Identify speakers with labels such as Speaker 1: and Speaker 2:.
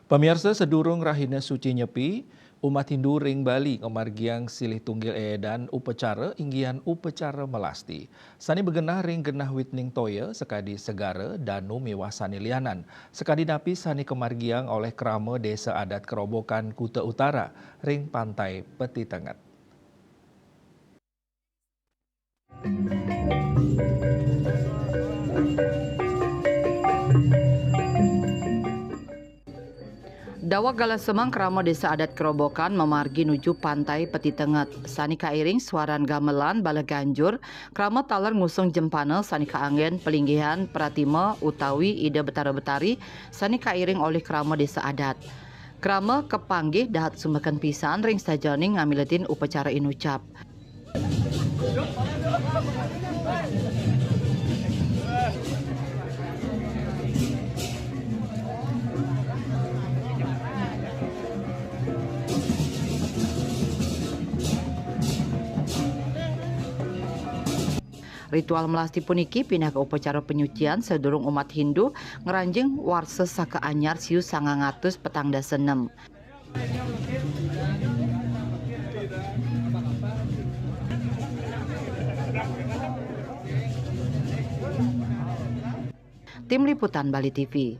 Speaker 1: Pemirsa sedurung rahina suci nyepi, umat Hindu ring Bali ngamargiang silih tunggil edan upacara inggian upacara melasti. Sani begenah ring genah witning toya sekadi segara danu mewasani lianan. Sekadi napi sani kemargiang oleh kerama desa adat Kerobokan Kuta Utara ring pantai Peti Tengat.
Speaker 2: Dawa Galasemang Krama Desa Adat Kerobokan memargi nuju pantai Peti Tenget. Sani kairing suaran gamelan bala ganjur, krama taler ngusung jempana sani kaanggen pelinggihan pratima utawi ide betara-betari sani kairing oleh krama desa adat. Krama kepanggih dahat sumekan pisan ring sajane ngamiletin upacara inucap. Ritual melasti puniki pindah ke upacara penyucian sedurung umat Hindu ngeranjing warsa saka anyar siu 900 petangda senem. Tim Liputan Bali TV.